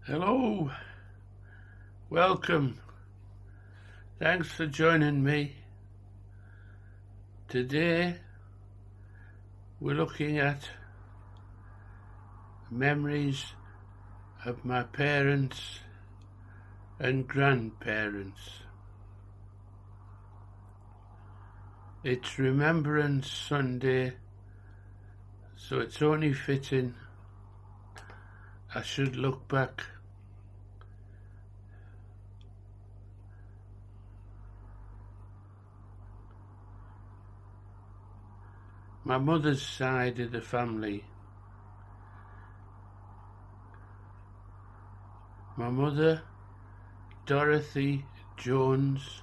Hello, welcome. Thanks for joining me. Today we're looking at memories of my parents and grandparents. It's Remembrance Sunday, so it's only fitting I should look back. My mother's side of the family. My mother, Dorothy Jones,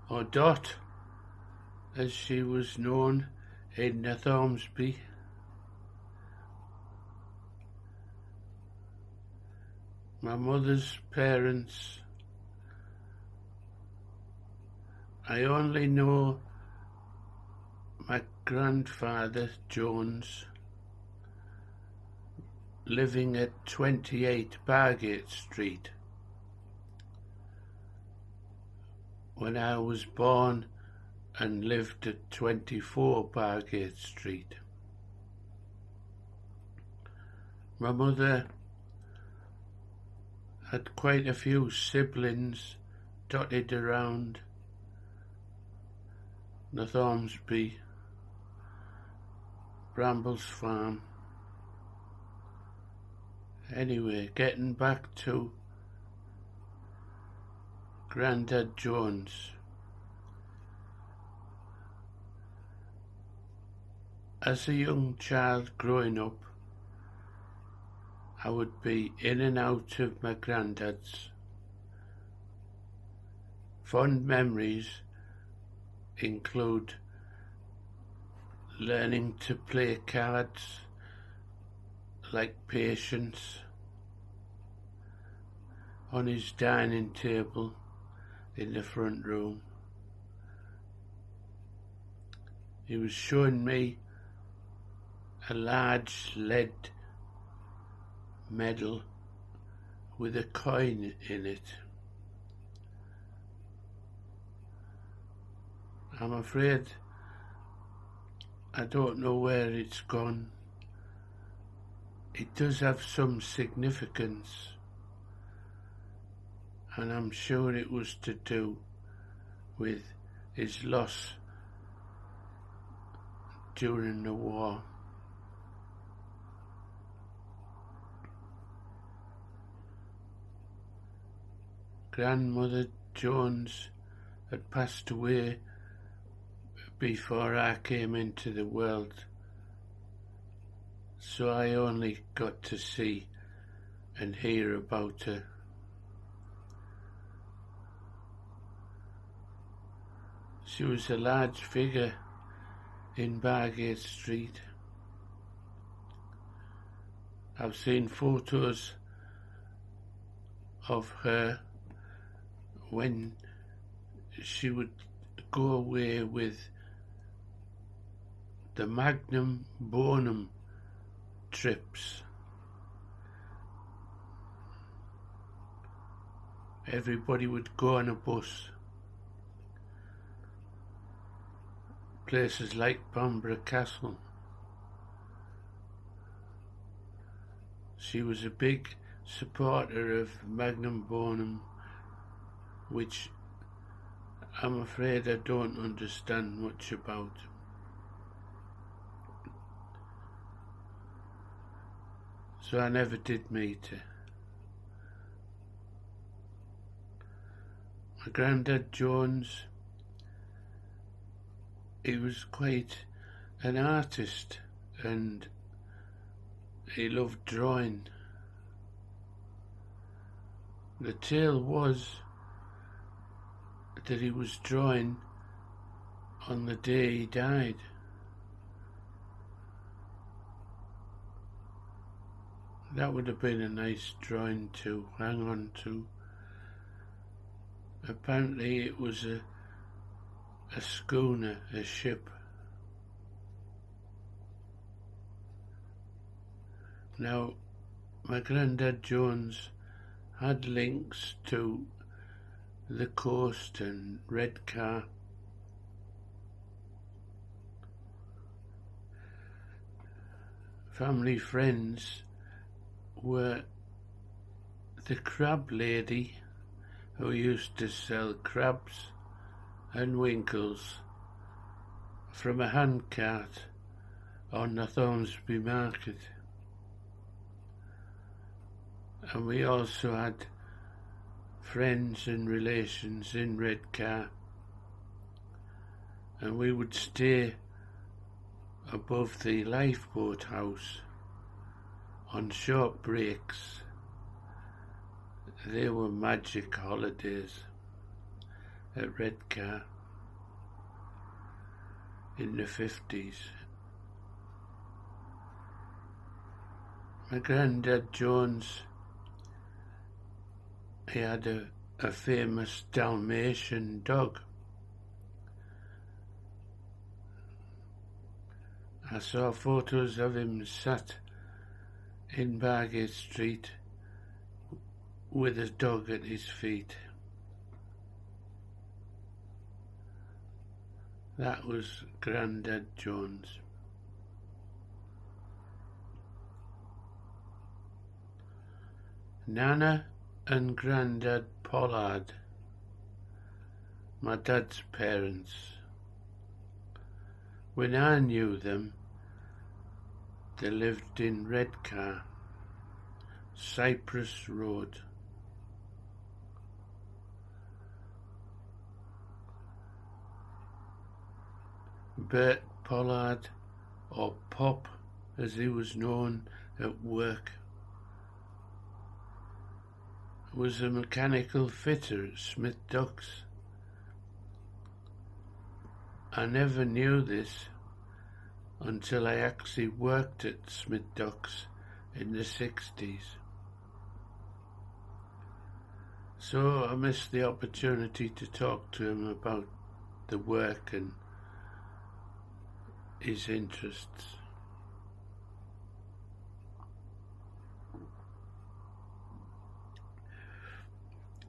or Dot, as she was known in Northamptonshire. My mother's parents, I only know my grandfather Jones living at 28 Bargate Street. When I was born and lived at 24 Bargate Street. My mother had quite a few siblings dotted around Northamptonshire, Brambles Farm. Anyway, getting back to Grandad Jones. As a young child growing up, I would be in and out of my granddad's. Fond memories include learning to play cards like Patience on his dining table in the front room. He was showing me a large lead medal with a coin in it. I'm afraid I don't know where it's gone. It does have some significance, and I'm sure it was to do with his loss during the war. Grandmother Jones had passed away before I came into the world, so I only got to see and hear about her. She was a large figure in Bargate Street. I've seen photos of her when she would go away with the Magnum Bonum trips. Everybody would go on a bus. Places like Bamburgh Castle. She was a big supporter of Magnum Bonum, which I'm afraid I don't understand much about. So I never did meet her. My Grandad Jones, he was quite an artist and he loved drawing. The tale was that he was drawing on the day he died. That would have been a nice drawing to hang on to. Apparently it was a schooner, a ship. Now, my granddad Jones had links to the coast and Redcar. Family friends were the crab lady who used to sell crabs and winkles from a handcart on the Thornsby Market. And we also had friends and relations in Redcar, and we would stay above the lifeboat house on short breaks. They were magic holidays at Redcar in the 50s. My granddad Jones, he had a famous Dalmatian dog. I saw photos of him sat in Bargate Street with his dog at his feet. That was Grandad Jones. Nana and Grandad Pollard, my dad's parents. When I knew them, they lived in Redcar, Cypress Road. Bert Pollard, or Pop as he was known at work, was a mechanical fitter at Smith Docks. I never knew this until I actually worked at Smith Docks in the 60s. So I missed the opportunity to talk to him about the work and his interests.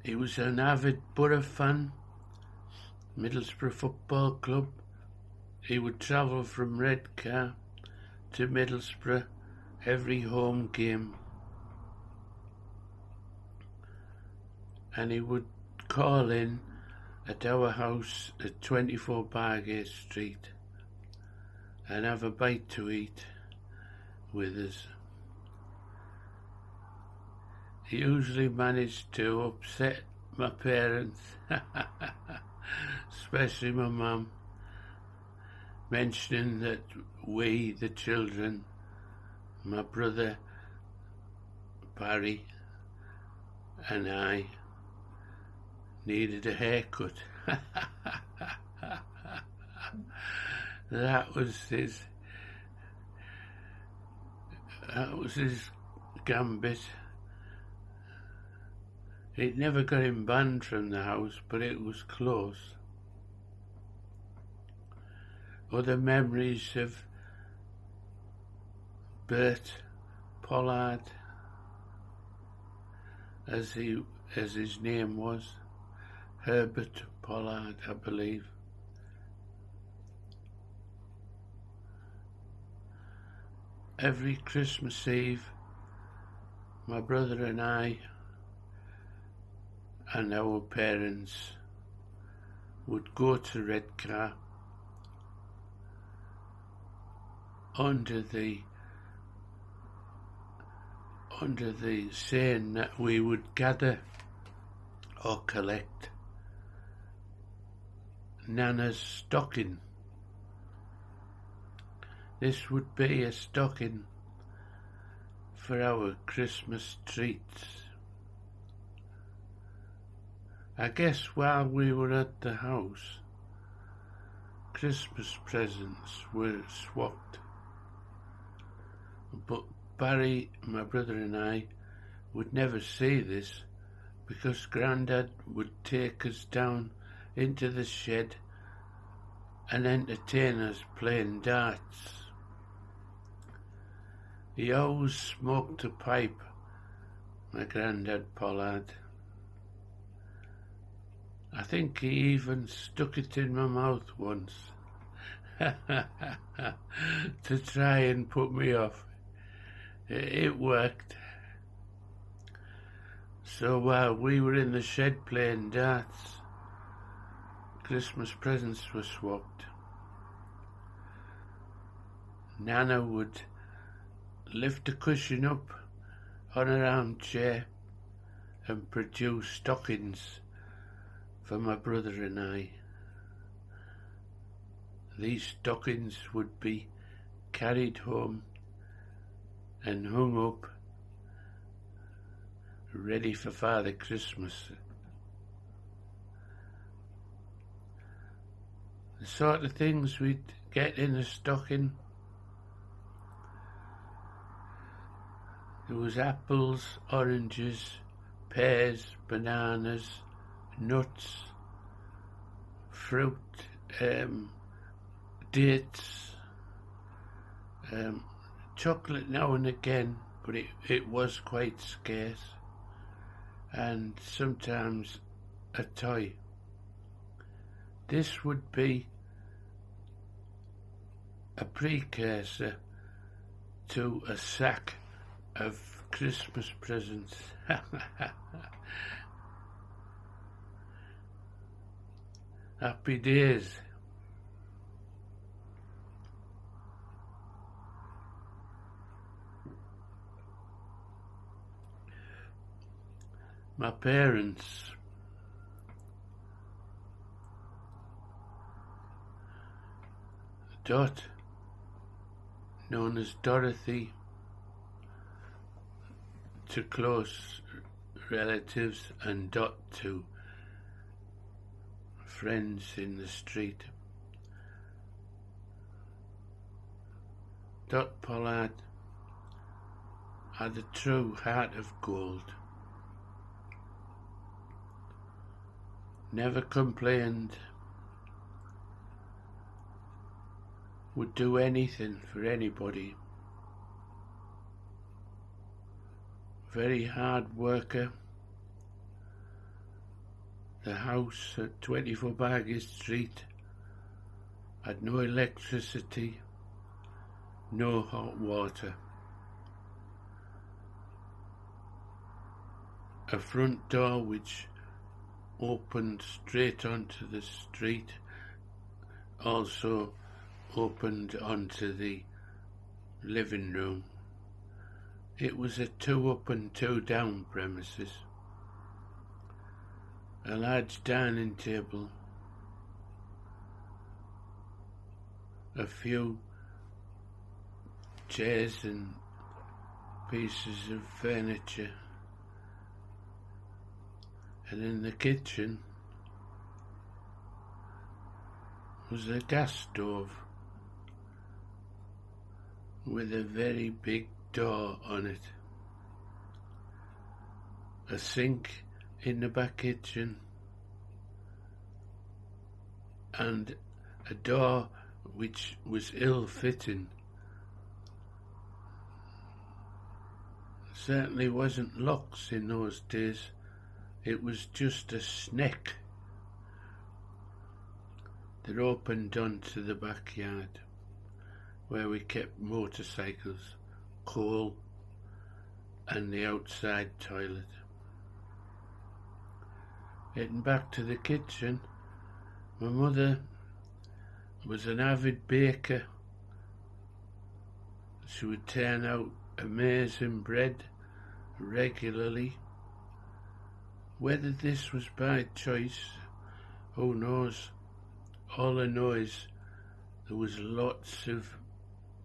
He was an avid Borough fan, Middlesbrough Football Club. He would travel from Redcar to Middlesbrough every home game, and he would call in at our house at 24 Bargate Street and have a bite to eat with us. He usually managed to upset my parents, especially my mum, mentioning that we, the children, my brother Barry and I, needed a haircut. That was his gambit. It never got him banned from the house, but it was close. Other memories of Bert Pollard, as his name was, Herbert Pollard, I believe. Every Christmas Eve, my brother and I and our parents would go to Redcar under the saying that we would gather or collect Nana's stocking. This would be a stocking for our Christmas treats. I guess while we were at the house, Christmas presents were swapped. But Barry, my brother and I, would never see this because Grandad would take us down into the shed and entertain us playing darts. He always smoked a pipe my granddad Pollard. I think he even stuck it in my mouth once to try and put me off. It worked. So while we were in the shed playing darts, Christmas presents were swapped. Nana would lift a cushion up on her armchair and produce stockings for my brother and I. These stockings would be carried home and hung up, ready for Father Christmas. The sort of things we'd get in a stocking: there was apples, oranges, pears, bananas, nuts, fruit, dates, chocolate now and again, but it was quite scarce, and sometimes a toy. This would be a precursor to a sack of Christmas presents. Happy days. My parents Dot, known as Dorothy to close relatives, and Dot to friends in the street. Dot Pollard had a true heart of gold. Never complained. Would do anything for anybody. Very hard worker. The house at 24 Bargate Street had no electricity, no hot water. A front door which opened straight onto the street also opened onto the living room. It was a 2 up and 2 down premises. A large dining table, a few chairs and pieces of furniture, and in the kitchen was a gas stove with a very big door on it, a sink in the back kitchen, and a door which was ill-fitting. Certainly wasn't locks in those days. It was just a sneck that opened onto the backyard where we kept motorcycles, coal, and the outside toilet. Getting back to the kitchen, my mother was an avid baker. She would turn out amazing bread regularly. Whether this was by choice, who knows? All I know is there was lots of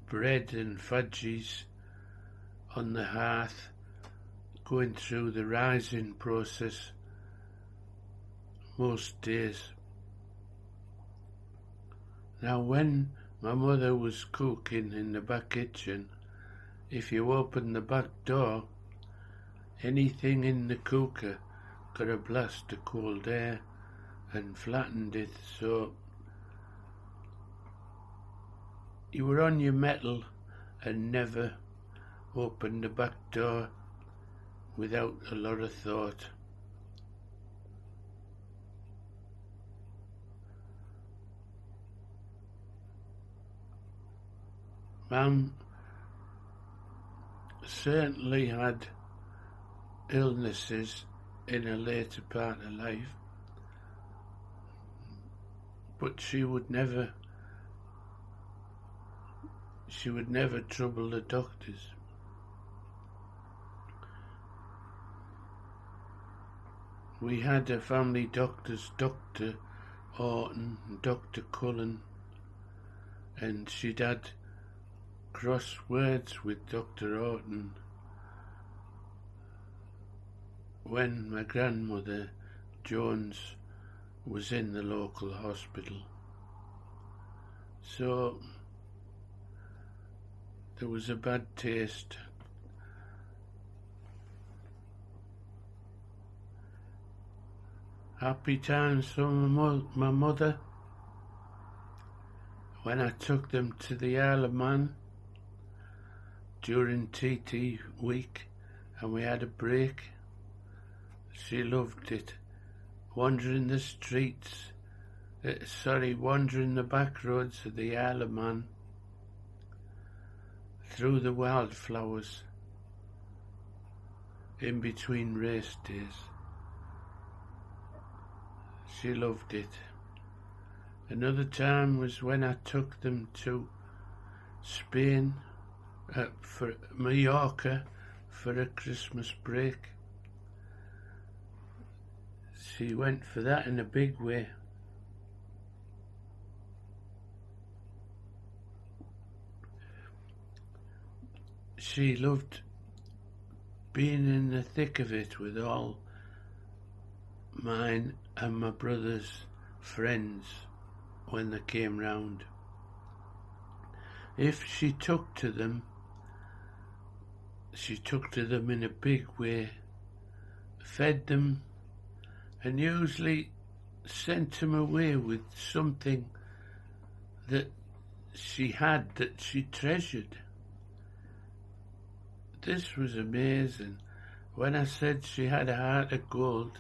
bread and fudgies on the hearth, going through the rising process most days. Now, when my mother was cooking in the back kitchen, if you opened the back door, anything in the cooker got a blast of cold air and flattened it, so you were on your mettle and never opened the back door, without a lot of thought. Mum certainly had illnesses in a later part of life, but she would never trouble the doctors. We had a family doctors, Dr. Orton and Dr. Cullen, and she'd had cross words with Dr. Orton when my grandmother Jones was in the local hospital. So there was a bad taste. Happy times from my mother when I took them to the Isle of Man during TT week and we had a break. She loved it. Wandering the back roads of the Isle of Man, through the wildflowers, in between race days. She loved it. Another time was when I took them to Spain, for Mallorca, for a Christmas break. She went for that in a big way. She loved being in the thick of it with all mine and my brother's friends when they came round. If she took to them in a big way, fed them, and usually sent them away with something that she had that she treasured. This was amazing. When I said she had a heart of gold,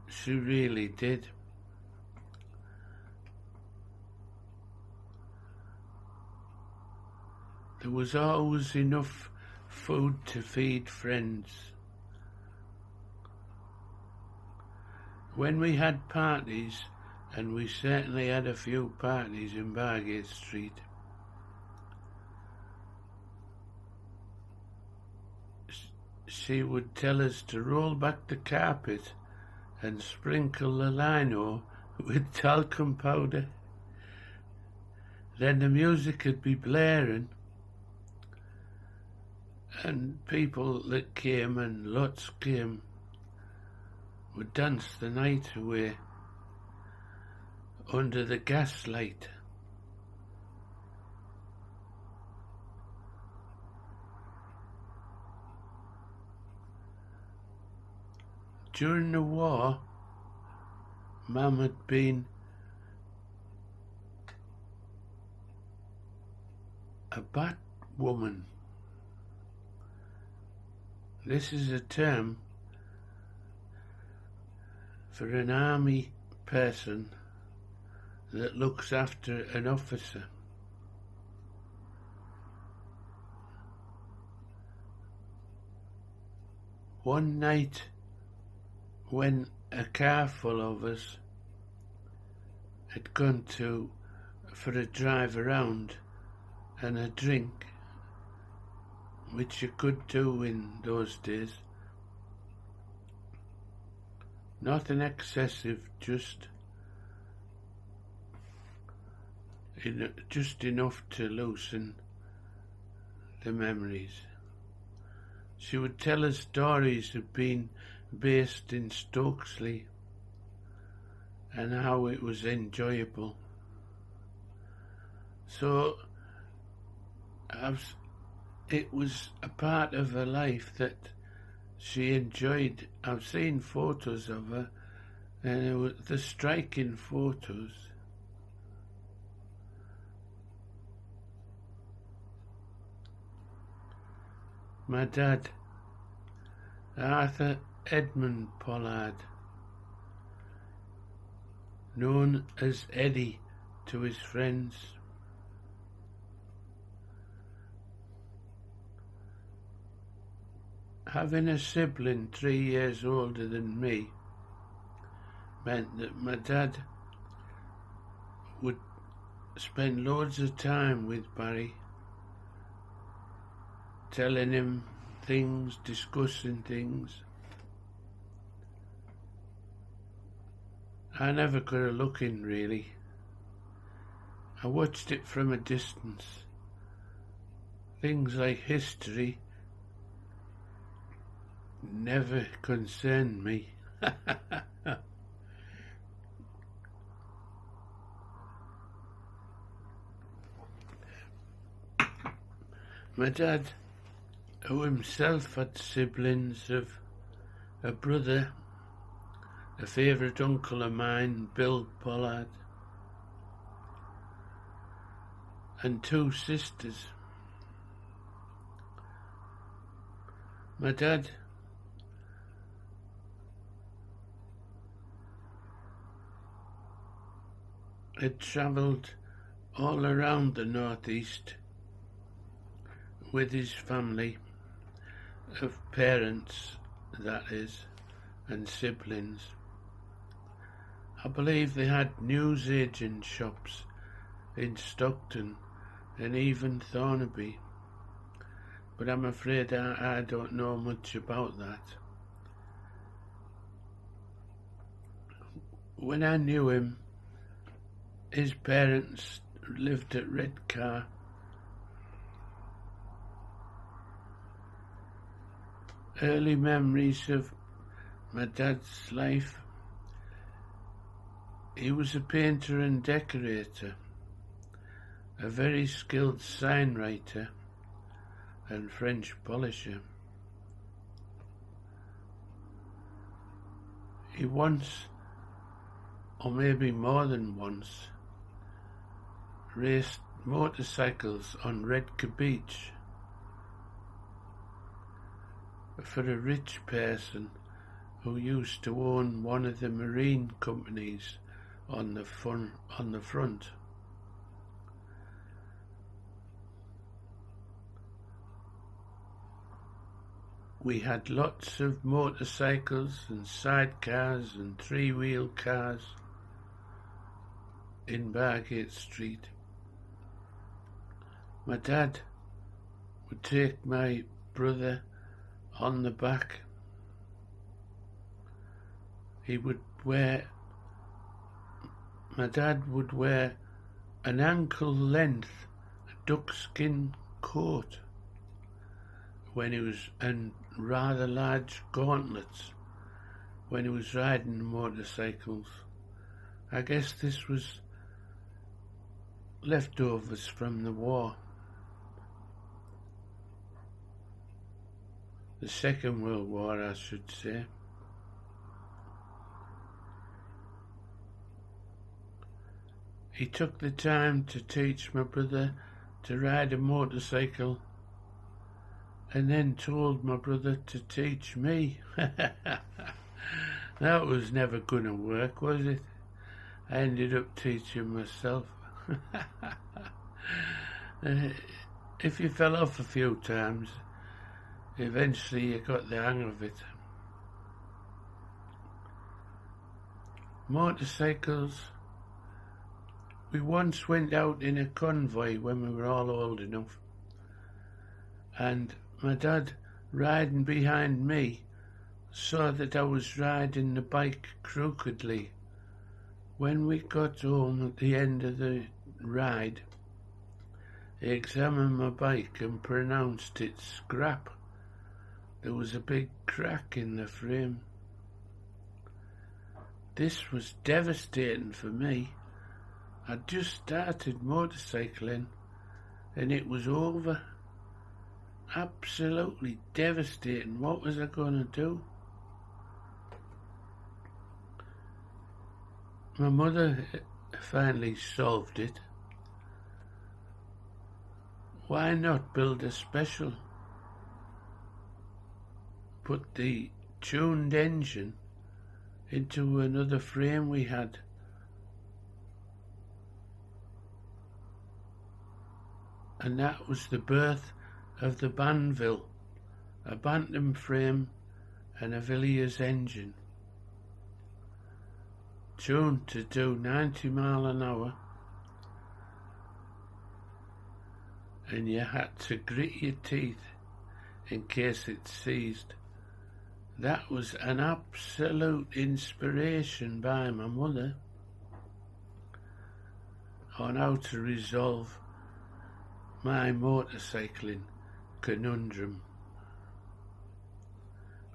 she really did. There was always enough food to feed friends. When we had parties, and we certainly had a few parties in Bargate Street, she would tell us to roll back the carpet and sprinkle the lino with talcum powder. Then the music would be blaring, and people that came, and lots came, would dance the night away under the gaslight. During the war, Mum had been a bat woman. This is a term for an army person that looks after an officer. One night, when a car full of us had gone for a drive around and a drink, which you could do in those days, nothing excessive, just enough to loosen the memories. She would tell us stories of being based in Stokesley and how it was enjoyable. So it was a part of her life that she enjoyed. I've seen photos of her, and it was the striking photos. My dad Arthur Edmund Pollard, known as Eddie to his friends. Having a sibling 3 years older than me meant that my dad would spend loads of time with Barry, telling him things, discussing things. I never got a look in, really. I watched it from a distance. Things like history never concerned me. My dad, who himself had siblings of a brother, a favourite uncle of mine, Bill Pollard, and 2 sisters. My dad had travelled all around the northeast with his family of parents, that is, and siblings. I believe they had newsagent shops in Stockton and even Thornaby, but I'm afraid I don't know much about that. When I knew him, his parents lived at Redcar. Early memories of my dad's life: he was a painter and decorator, a very skilled sign writer and French polisher. He once, or maybe more than once, raced motorcycles on Redcar Beach for a rich person who used to own one of the marine companies on the front. We had lots of motorcycles and sidecars and 3-wheel cars in Bargate Street. My dad would take my brother on the back. My dad would wear an ankle-length duckskin coat and rather large gauntlets when he was riding motorcycles. I guess this was leftovers from the war. The Second World War, I should say. He took the time to teach my brother to ride a motorcycle and then told my brother to teach me. That was never going to work, was it? I ended up teaching myself. If you fell off a few times, eventually you got the hang of it. Motorcycles. We once went out in a convoy when we were all old enough, and my dad, riding behind me, saw that I was riding the bike crookedly. When we got home at the end of the ride, he examined my bike and pronounced it scrap. There was a big crack in the frame. This was devastating for me. I'd just started motorcycling and it was over. Absolutely devastating. What was I going to do? My mother finally solved it. Why not build a special put the tuned engine into another frame we had. And that was the birth of the Banville, a Bantam frame and a Villiers engine, tuned to do 90 mile an hour, and you had to grit your teeth in case it seized. That was an absolute inspiration by my mother on how to resolve my motorcycling conundrum.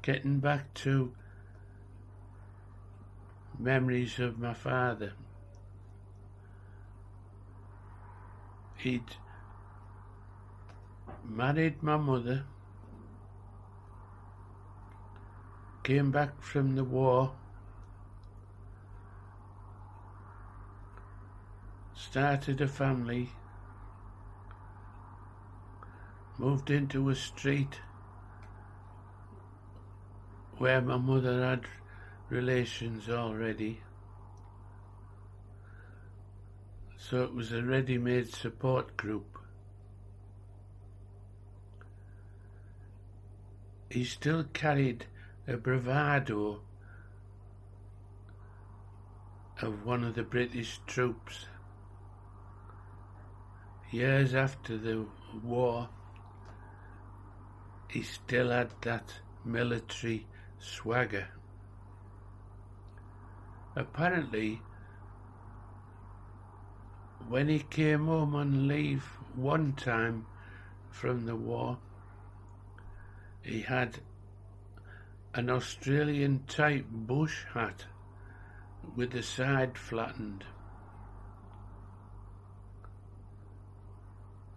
Getting back to memories of my father. He'd married my mother, came back from the war, started a family, moved into a street where my mother had relations already, so it was a ready-made support group. He still carried a bravado of one of the British troops. Years after the war, he still had that military swagger. Apparently, when he came home on leave one time from the war, he had an Australian type bush hat with the side flattened.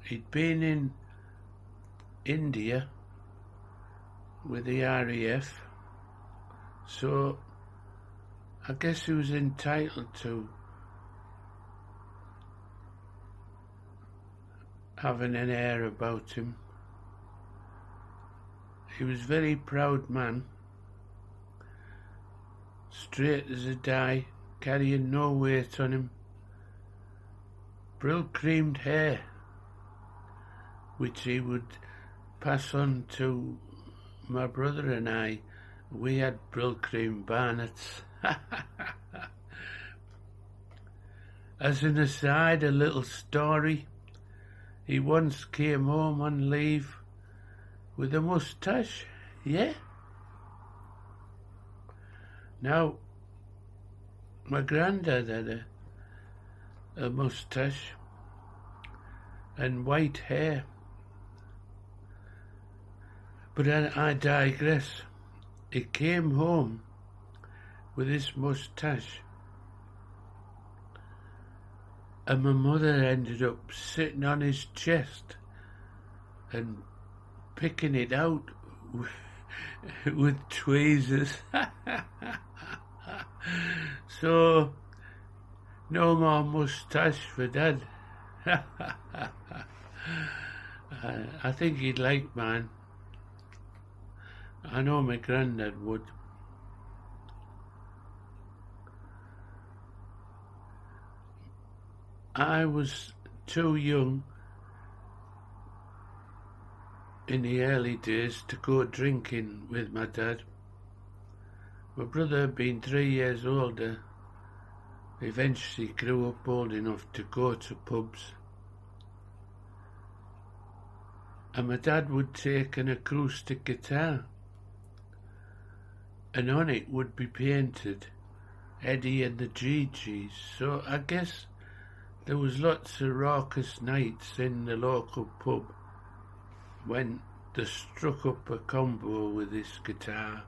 He'd been in India with the RAF, so I guess he was entitled to having an air about him. He was a very proud man, straight as a die, carrying no weight on him, brill creamed hair, which he would pass on to my brother and I. We had brill cream barnets. As an aside, a little story, he once came home on leave with a moustache, yeah? Now, my granddad had a moustache and white hair. But I digress. He came home with his moustache, and my mother ended up sitting on his chest and picking it out with tweezers. So, no more moustache for Dad. I think he'd like mine. I know my granddad would. I was too young in the early days to go drinking with my dad. My brother had been 3 years older, eventually grew up old enough to go to pubs. And my dad would take an acoustic guitar, and on it would be painted Eddie and the Gee-Gees. So I guess there was lots of raucous nights in the local pub when they struck up a combo with his guitar.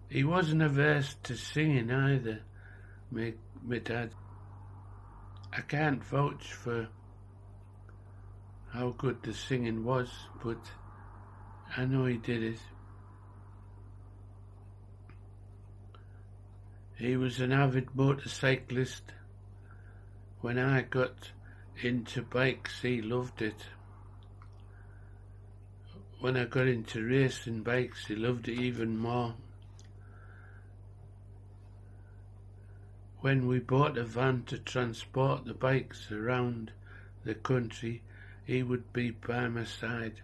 He wasn't averse to singing either, my dad. I can't vouch for how good the singing was, but I know he did it. He was an avid motorcyclist. When I got into bikes, he loved it. when I got into racing bikes, he loved it even more. When we bought a van to transport the bikes around the country, he would be by my side.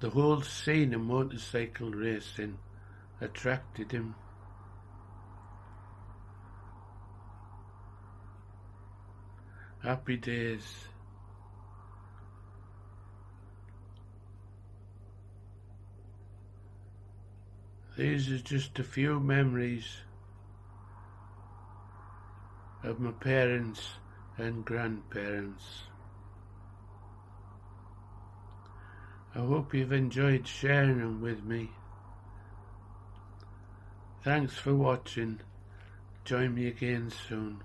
The whole scene of motorcycle racing attracted him. Happy days. These are just a few memories of my parents and grandparents. I hope you've enjoyed sharing them with me. Thanks for watching. Join me again soon.